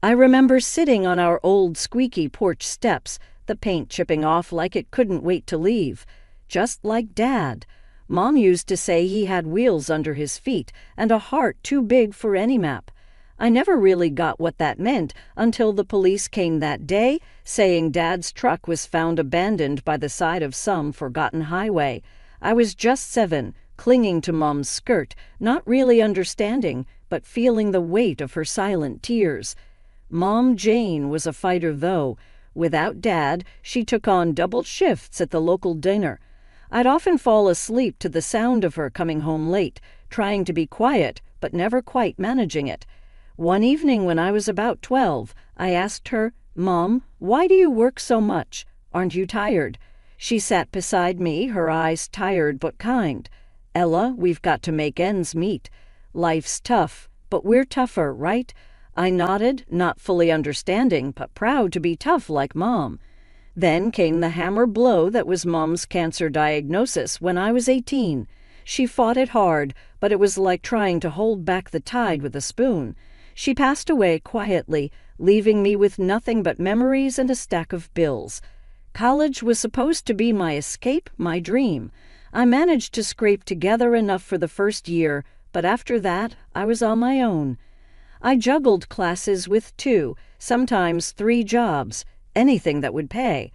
I remember sitting on our old squeaky porch steps, the paint chipping off like it couldn't wait to leave. Just like Dad. Mom used to say he had wheels under his feet and a heart too big for any map. I never really got what that meant until the police came that day, saying Dad's truck was found abandoned by the side of some forgotten highway. I was just 7, clinging to Mom's skirt, not really understanding, but feeling the weight of her silent tears. Mom Jane was a fighter, though. Without Dad, she took on double shifts at the local diner. I'd often fall asleep to the sound of her coming home late, trying to be quiet, but never quite managing it. One evening when I was about 12, I asked her, "Mom, why do you work so much? Aren't you tired?" She sat beside me, her eyes tired but kind. "Ella, we've got to make ends meet. Life's tough, but we're tougher, right?" I nodded, not fully understanding, but proud to be tough like Mom. Then came the hammer blow that was Mom's cancer diagnosis when I was 18. She fought it hard, but it was like trying to hold back the tide with a spoon. She passed away quietly, leaving me with nothing but memories and a stack of bills. College was supposed to be my escape, my dream. I managed to scrape together enough for the first year, but after that, I was on my own. I juggled classes with 2, sometimes 3 jobs, anything that would pay.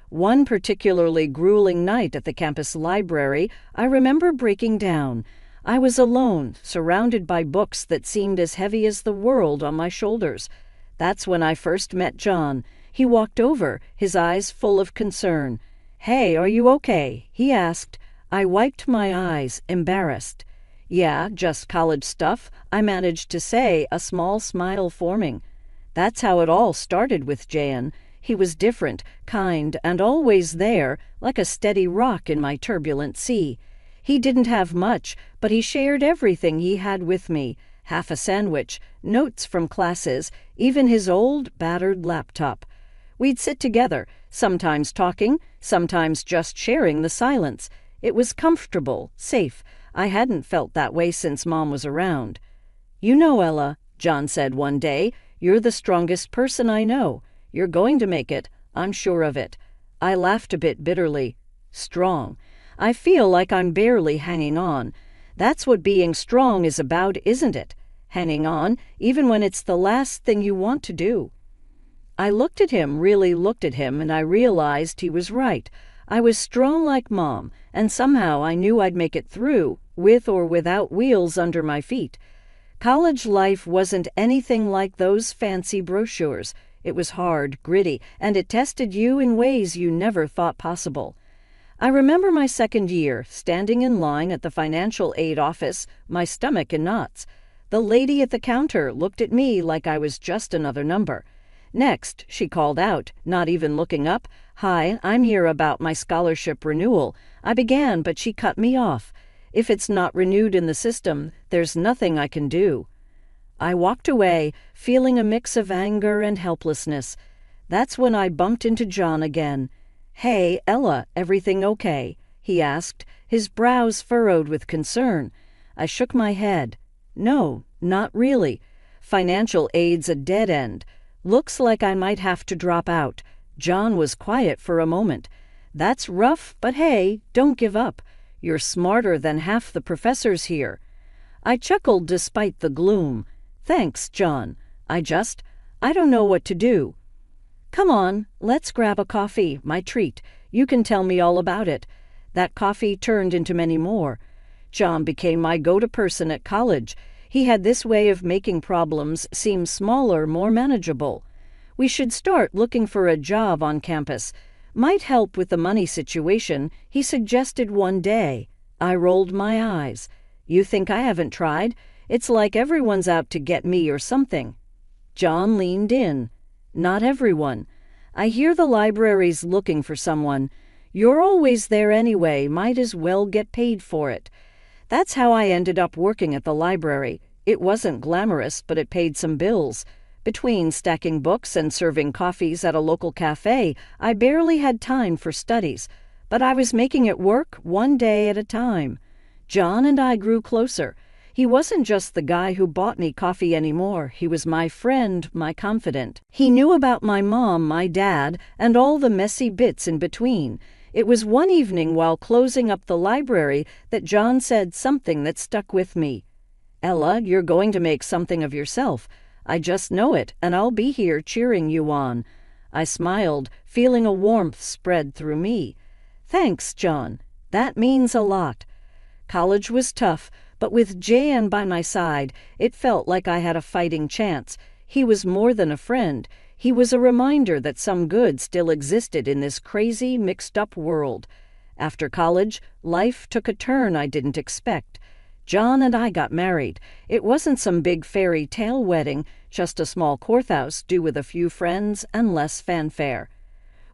One particularly grueling night at the campus library, I remember breaking down. I was alone, surrounded by books that seemed as heavy as the world on my shoulders. That's when I first met John. He walked over, his eyes full of concern. "Hey, are you okay?" he asked. I wiped my eyes, embarrassed. "Yeah, just college stuff," I managed to say, a small smile forming. That's how it all started with Jan. He was different, kind, and always there, like a steady rock in my turbulent sea. He didn't have much, but he shared everything he had with me. Half a sandwich, notes from classes, even his old, battered laptop. We'd sit together, sometimes talking, sometimes just sharing the silence. It was comfortable, safe. I hadn't felt that way since Mom was around. "You know, Ella," John said one day, "you're the strongest person I know. You're going to make it. I'm sure of it." I laughed a bit bitterly. Strong. I feel like I'm barely hanging on. That's what being strong is about, isn't it? Hanging on, even when it's the last thing you want to do. I looked at him, really looked at him, and I realized he was right. I was strong like Mom, and somehow I knew I'd make it through, with or without wheels under my feet. College life wasn't anything like those fancy brochures. It was hard, gritty, and it tested you in ways you never thought possible. I remember my second year, standing in line at the financial aid office, my stomach in knots. The lady at the counter looked at me like I was just another number. Next, she called out, not even looking up, "Hi, I'm here about my scholarship renewal." I began, but she cut me off. "If it's not renewed in the system, there's nothing I can do." I walked away, feeling a mix of anger and helplessness. That's when I bumped into John again. "Hey, Ella, everything okay?" he asked, his brows furrowed with concern. I shook my head. "No, not really. Financial aid's a dead end. Looks like I might have to drop out." John was quiet for a moment. "That's rough, but hey, don't give up. You're smarter than half the professors here." I chuckled despite the gloom. "Thanks, John. I don't know what to do." "Come on, let's grab a coffee, my treat. You can tell me all about it." That coffee turned into many more. John became my go-to person at college. He had this way of making problems seem smaller, more manageable. "We should start looking for a job on campus. Might help with the money situation," he suggested one day. I rolled my eyes. "You think I haven't tried? It's like everyone's out to get me or something." John leaned in. "Not everyone. I hear the library's looking for someone. You're always there anyway, might as well get paid for it." That's how I ended up working at the library. It wasn't glamorous, but it paid some bills. Between stacking books and serving coffees at a local cafe, I barely had time for studies. But I was making it work one day at a time. John and I grew closer. He wasn't just the guy who bought me coffee anymore. He was my friend, my confidant. He knew about my mom, my dad, and all the messy bits in between. It was one evening while closing up the library that John said something that stuck with me. "Ella, you're going to make something of yourself. I just know it, and I'll be here cheering you on." I smiled, feeling a warmth spread through me. "Thanks, John. That means a lot." College was tough, but with Jan by my side, it felt like I had a fighting chance. He was more than a friend. He was a reminder that some good still existed in this crazy, mixed-up world. After college, life took a turn I didn't expect. John and I got married. It wasn't some big fairy tale wedding, just a small courthouse due with a few friends and less fanfare.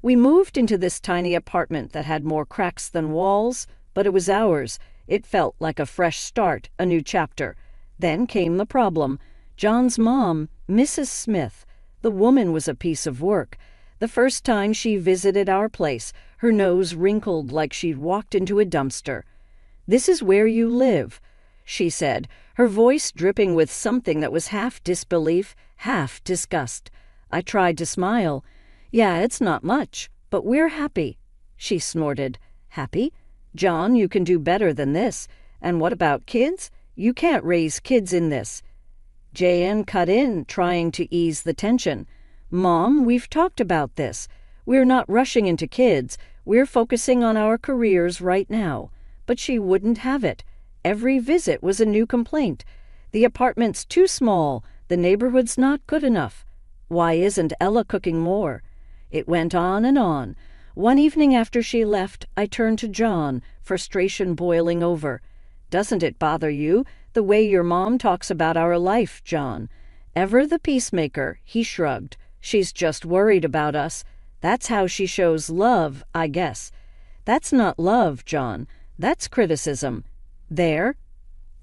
We moved into this tiny apartment that had more cracks than walls, but it was ours. It felt like a fresh start, a new chapter. Then came the problem. John's mom, Mrs. Smith. The woman was a piece of work. The first time she visited our place, her nose wrinkled like she'd walked into a dumpster. "This is where you live," she said, her voice dripping with something that was half disbelief, half disgust. I tried to smile. "Yeah, it's not much, but we're happy." She snorted. "Happy? John, you can do better than this. And what about kids? You can't raise kids in this." Jan cut in, trying to ease the tension. "Mom, we've talked about this. We're not rushing into kids. We're focusing on our careers right now." But she wouldn't have it. Every visit was a new complaint. "The apartment's too small. The neighborhood's not good enough. Why isn't Ella cooking more?" It went on and on. One evening after she left, I turned to John, frustration boiling over. "Doesn't it bother you, the way your mom talks about our life, John?" "Ever the peacemaker," he shrugged. "She's just worried about us. That's how she shows love, I guess." "That's not love, John. That's criticism." "There?"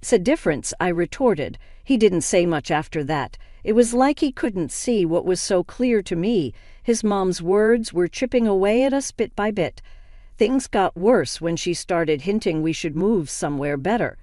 "It's a difference," I retorted. He didn't say much after that. It was like he couldn't see what was so clear to me. His mom's words were chipping away at us bit by bit. Things got worse when she started hinting we should move somewhere better.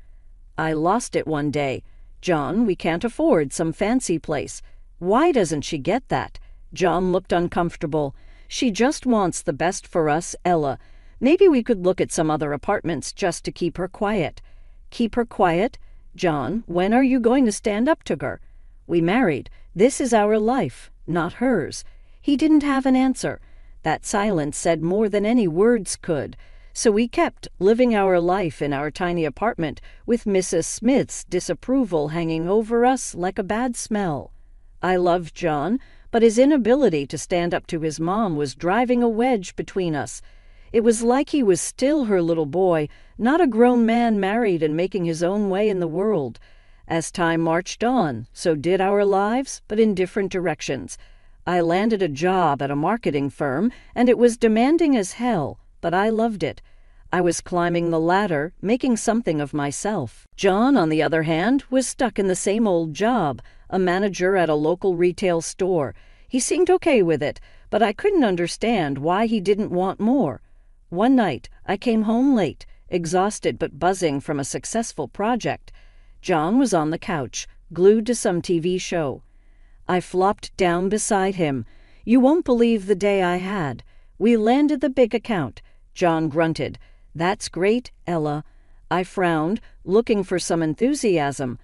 I lost it one day. "John, we can't afford some fancy place." "Why doesn't she get that?" John looked uncomfortable. "She just wants the best for us, Ella. Maybe we could look at some other apartments just to keep her quiet." "Keep her quiet? John, when are you going to stand up to her?" "We married. This is our life, not hers." He didn't have an answer. That silence said more than any words could. So we kept living our life in our tiny apartment, with Mrs. Smith's disapproval hanging over us like a bad smell. I loved John, but his inability to stand up to his mom was driving a wedge between us. It was like he was still her little boy, not a grown man married and making his own way in the world. As time marched on, so did our lives, but in different directions. I landed a job at a marketing firm, and it was demanding as hell, but I loved it. I was climbing the ladder, making something of myself. John, on the other hand, was stuck in the same old job, a manager at a local retail store. He seemed okay with it, but I couldn't understand why he didn't want more. One night, I came home late, exhausted but buzzing from a successful project. John was on the couch, glued to some TV show. I flopped down beside him. You won't believe the day I had. We landed the big account. John grunted. "That's great, Ella." I frowned, looking for some enthusiasm.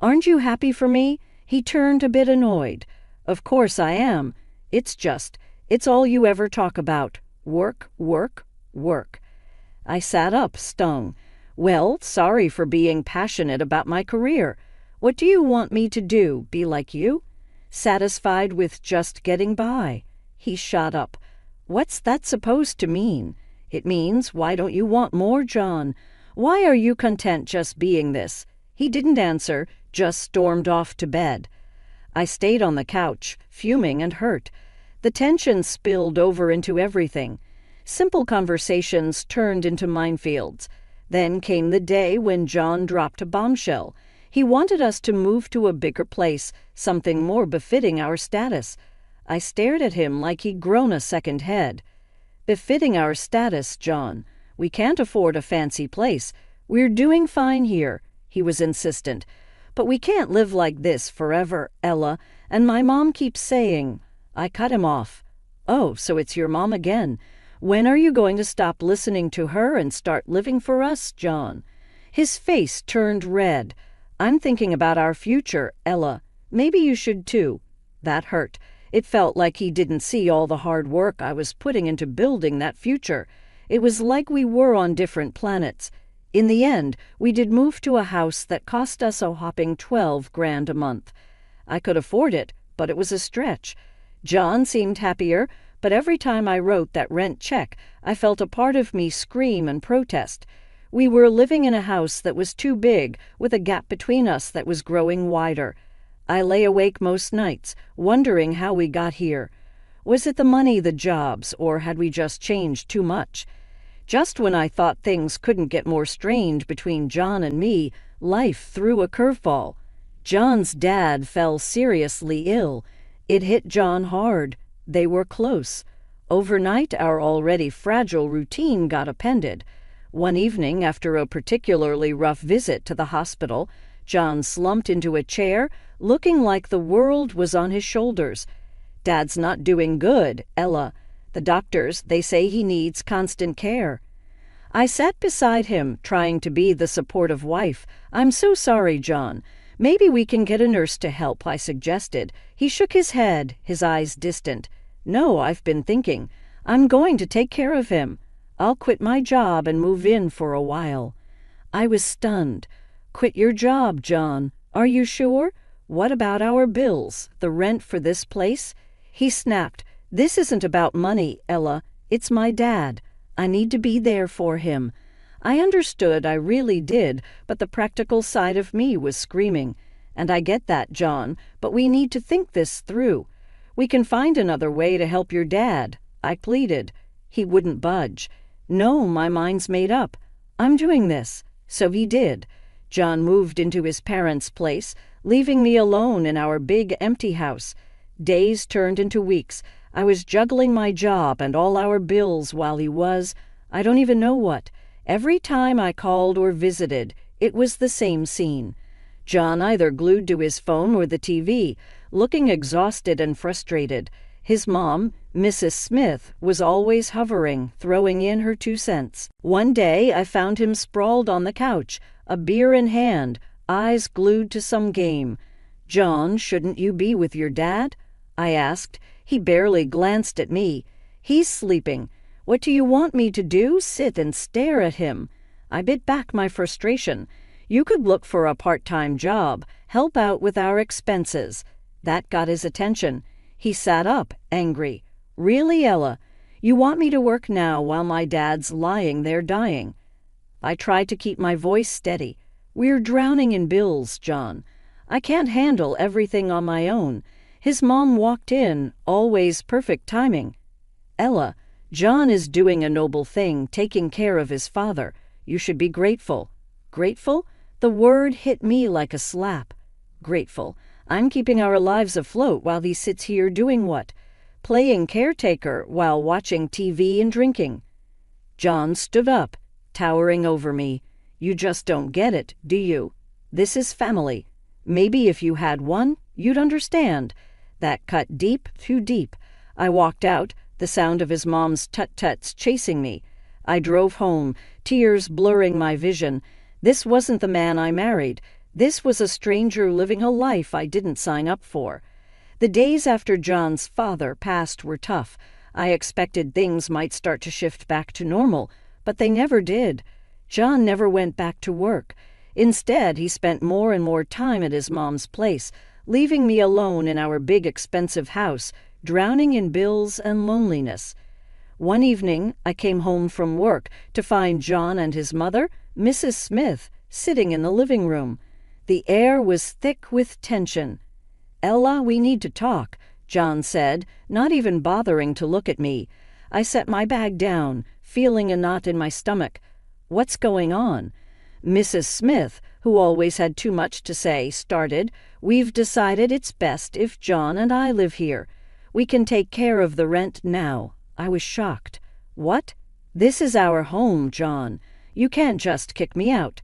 "Aren't you happy for me?" He turned a bit annoyed. "Of course I am. It's all you ever talk about. Work, work, work." I sat up, stung. "Well, sorry for being passionate about my career. What do you want me to do, be like you? Satisfied with just getting by?" He shot up. "What's that supposed to mean?" "It means, why don't you want more, John? Why are you content just being this?" He didn't answer, just stormed off to bed. I stayed on the couch, fuming and hurt. The tension spilled over into everything. Simple conversations turned into minefields. Then came the day when John dropped a bombshell. He wanted us to move to a bigger place, something more befitting our status. I stared at him like he'd grown a second head. "Befitting our status, John. We can't afford a fancy place. We're doing fine here." he was insistent. "But we can't live like this forever, Ella, and my mom keeps saying—" I cut him off. "Oh, so it's your mom again. When are you going to stop listening to her and start living for us, John?" His face turned red. "I'm thinking about our future, Ella. Maybe you should too." That hurt. It felt like he didn't see all the hard work I was putting into building that future. It was like we were on different planets. In the end, we did move to a house that cost us a whopping $12,000 a month. I could afford it, but it was a stretch. John seemed happier, but every time I wrote that rent check, I felt a part of me scream and protest. We were living in a house that was too big, with a gap between us that was growing wider. I lay awake most nights, wondering how we got here. Was it the money, the jobs, or had we just changed too much? Just when I thought things couldn't get more strained between John and me, life threw a curveball. John's dad fell seriously ill. It hit John hard. They were close. Overnight, our already fragile routine got upended. One evening, after a particularly rough visit to the hospital, John slumped into a chair, looking like the world was on his shoulders. "Dad's not doing good, Ella. The doctors, they say he needs constant care." I sat beside him, trying to be the supportive wife. "I'm so sorry, John. Maybe we can get a nurse to help," I suggested. He shook his head, his eyes distant. "No, I've been thinking. I'm going to take care of him. I'll quit my job and move in for a while." I was stunned. "Quit your job, John? Are you sure? What about our bills, the rent for this place?" He snapped. "This isn't about money, Ella. It's my dad. I need to be there for him." I understood, I really did, but the practical side of me was screaming. "And I get that, John, but we need to think this through. We can find another way to help your dad," I pleaded. He wouldn't budge. "No, my mind's made up. I'm doing this." So he did. John moved into his parents' place, leaving me alone in our big empty house. Days turned into weeks. I was juggling my job and all our bills while he was, I don't even know what. Every time I called or visited, it was the same scene. John either glued to his phone or the TV, looking exhausted and frustrated. His mom, Mrs. Smith, was always hovering, throwing in her 2 cents. One day I found him sprawled on the couch, a beer in hand, eyes glued to some game. "John, shouldn't you be with your dad?" I asked. He barely glanced at me. "He's sleeping. What do you want me to do? Sit and stare at him?" I bit back my frustration. "You could look for a part-time job, help out with our expenses." That got his attention. He sat up, angry. "Really, Ella? You want me to work now while my dad's lying there dying?" I tried to keep my voice steady. "We're drowning in bills, John. I can't handle everything on my own." His mom walked in, always perfect timing. "Ella, John is doing a noble thing, taking care of his father. You should be grateful." Grateful? The word hit me like a slap. Grateful. I'm keeping our lives afloat while he sits here doing what? Playing caretaker while watching TV and drinking. John stood up, towering over me. "You just don't get it, do you? This is family. Maybe if you had one, you'd understand." That cut deep, too deep. I walked out, the sound of his mom's tut-tuts chasing me. I drove home, tears blurring my vision. This wasn't the man I married. This was a stranger living a life I didn't sign up for. The days after John's father passed were tough. I expected things might start to shift back to normal, but they never did. John never went back to work. Instead, he spent more and more time at his mom's place, leaving me alone in our big expensive house, drowning in bills and loneliness. One evening, I came home from work to find John and his mother, Mrs. Smith, sitting in the living room. The air was thick with tension. "Ella, we need to talk," John said, not even bothering to look at me. I set my bag down, feeling a knot in my stomach. "What's going on?" Mrs. Smith, who always had too much to say, started. "We've decided it's best if John and I live here. We can take care of the rent now." I was shocked. "What? This is our home, John. You can't just kick me out."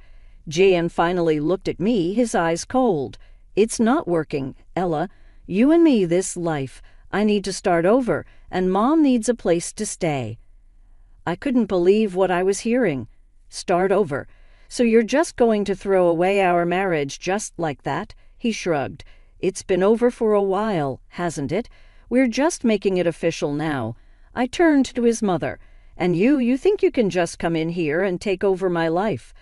Jan finally looked at me, his eyes cold. "It's not working, Ella. You and me this life. I need to start over, and Mom needs a place to stay." I couldn't believe what I was hearing. Start over. So you're just going to throw away our marriage just like that? He shrugged. It's been over for a while, hasn't it? We're just making it official now. I turned to his mother. "And you think you can just come in here and take over my life?"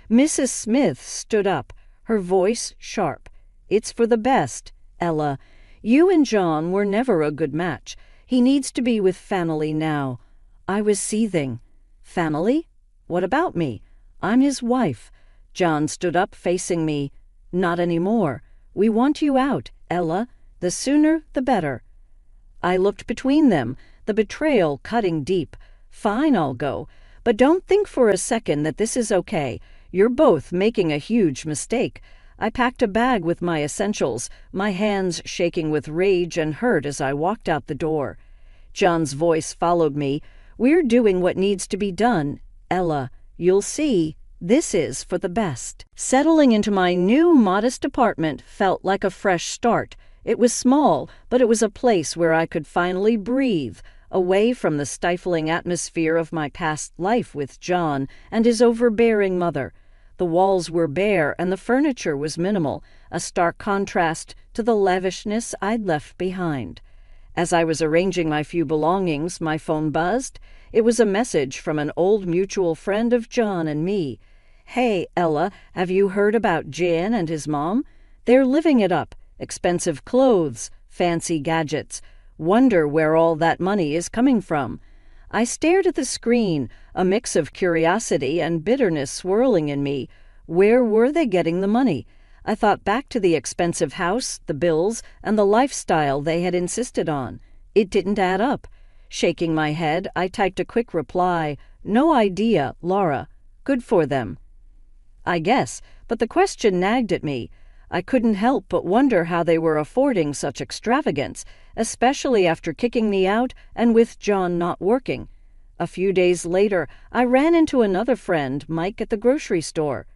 Mrs. Smith stood up, her voice sharp. "It's for the best, Ella. You and John were never a good match. He needs to be with family now." I was seething. "Family? What about me? I'm his wife." John stood up, facing me. "Not anymore. We want you out, Ella. The sooner, the better." I looked between them, the betrayal cutting deep. "Fine, I'll go. But don't think for a second that this is okay. You're both making a huge mistake." I packed a bag with my essentials, my hands shaking with rage and hurt as I walked out the door. John's voice followed me. "We're doing what needs to be done, Ella. You'll see. This is for the best." Settling into my new modest apartment felt like a fresh start. It was small, but it was a place where I could finally breathe, away from the stifling atmosphere of my past life with John and his overbearing mother. The walls were bare and the furniture was minimal, a stark contrast to the lavishness I'd left behind. As I was arranging my few belongings, my phone buzzed. It was a message from an old mutual friend of John and me. "Hey, Ella, have you heard about Jan and his mom? They're living it up. Expensive clothes, fancy gadgets. Wonder where all that money is coming from." I stared at the screen, a mix of curiosity and bitterness swirling in me. Where were they getting the money? I thought back to the expensive house, the bills, and the lifestyle they had insisted on. It didn't add up. Shaking my head, I typed a quick reply. "No idea, Laura. Good for them." I guess, but the question nagged at me. I couldn't help but wonder how they were affording such extravagance, especially after kicking me out and with John not working. A few days later, I ran into another friend, Mike, at the grocery store.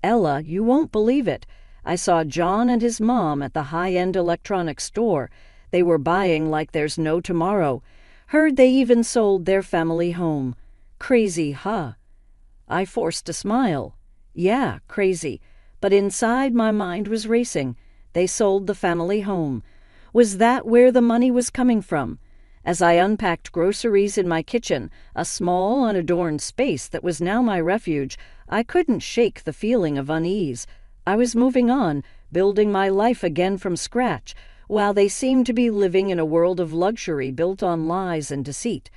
"Ella, you won't believe it. I saw John and his mom at the high-end electronics store. They were buying like there's no tomorrow. Heard they even sold their family home. Crazy, huh?" I forced a smile. Yeah, crazy. But inside my mind was racing. They sold the family home. Was that where the money was coming from? As I unpacked groceries in my kitchen, a small, unadorned space that was now my refuge, I couldn't shake the feeling of unease. I was moving on, building my life again from scratch, while they seemed to be living in a world of luxury built on lies and deceit.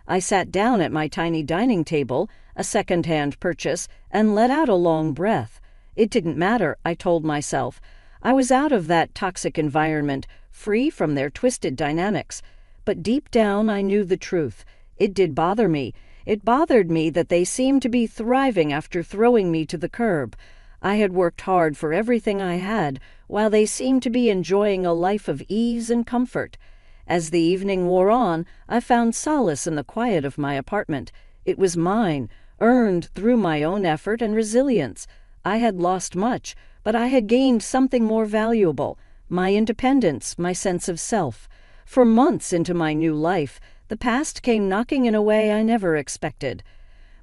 I sat down at my tiny dining table, a second-hand purchase, and let out a long breath. It didn't matter, I told myself. I was out of that toxic environment, free from their twisted dynamics. But deep down I knew the truth. It did bother me. It bothered me that they seemed to be thriving after throwing me to the curb. I had worked hard for everything I had, while they seemed to be enjoying a life of ease and comfort. As the evening wore on, I found solace in the quiet of my apartment. It was mine, earned through my own effort and resilience. I had lost much, but I had gained something more valuable, my independence, my sense of self. For months into my new life, the past came knocking in a way I never expected.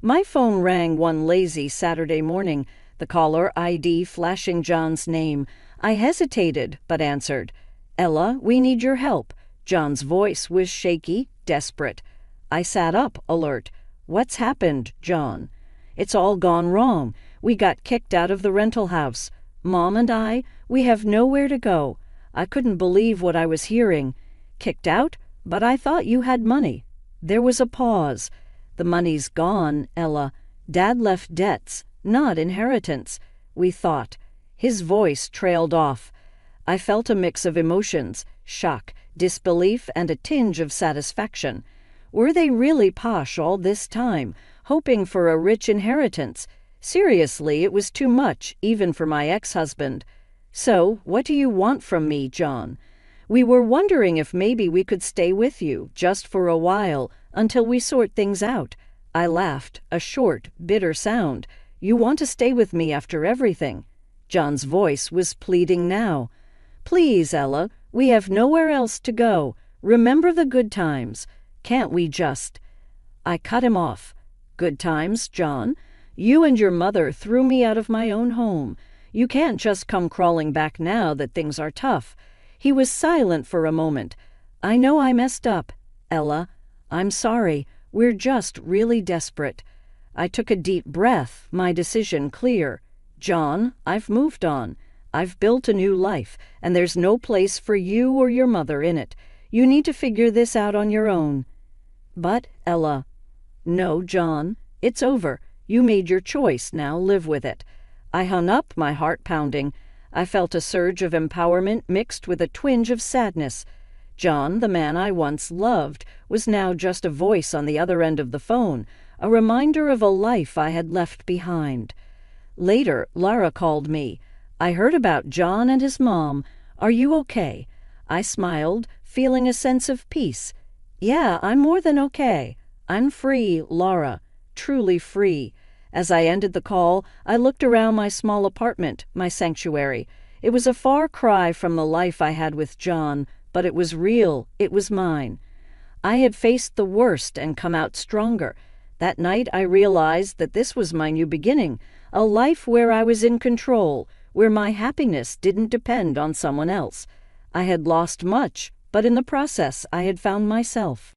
My phone rang one lazy Saturday morning, the caller ID flashing John's name. I hesitated, but answered. "Ella, we need your help." John's voice was shaky, desperate. I sat up, alert. "What's happened, John?" "It's all gone wrong. We got kicked out of the rental house. Mom and I, we have nowhere to go." I couldn't believe what I was hearing. "Kicked out? But I thought you had money." There was a pause. "The money's gone, Ella. Dad left debts, not inheritance. We thought." His voice trailed off. I felt a mix of emotions, shock, disbelief, and a tinge of satisfaction. Were they really posh all this time, hoping for a rich inheritance? Seriously, it was too much, even for my ex-husband. "So, what do you want from me, John?" "We were wondering if maybe we could stay with you, just for a while, until we sort things out." I laughed, a short, bitter sound. You want to stay with me after everything." John's voice was pleading now. "Please, Ella, we have nowhere else to go. Remember the good times. Can't we just—" I cut him off. "Good times, John? You and your mother threw me out of my own home. You can't just come crawling back now that things are tough." He was silent for a moment. "I know I messed up, Ella. I'm sorry. We're just really desperate." I took a deep breath, my decision clear. "John, I've moved on. I've built a new life, and there's no place for you or your mother in it. You need to figure this out on your own." "But, Ella—" "No, John. It's over. You made your choice. Now live with it." I hung up, my heart pounding. I felt a surge of empowerment mixed with a twinge of sadness. John, the man I once loved, was now just a voice on the other end of the phone, a reminder of a life I had left behind. Later, Lara called me. "I heard about John and his mom. Are you okay?" I smiled, feeling a sense of peace. "Yeah, I'm more than okay. I'm free, Lara. Truly free." As I ended the call, I looked around my small apartment, my sanctuary. It was a far cry from the life I had with John, but it was real. It was mine. I had faced the worst and come out stronger. That night I realized that this was my new beginning, a life where I was in control, where my happiness didn't depend on someone else. I had lost much, but in the process I had found myself.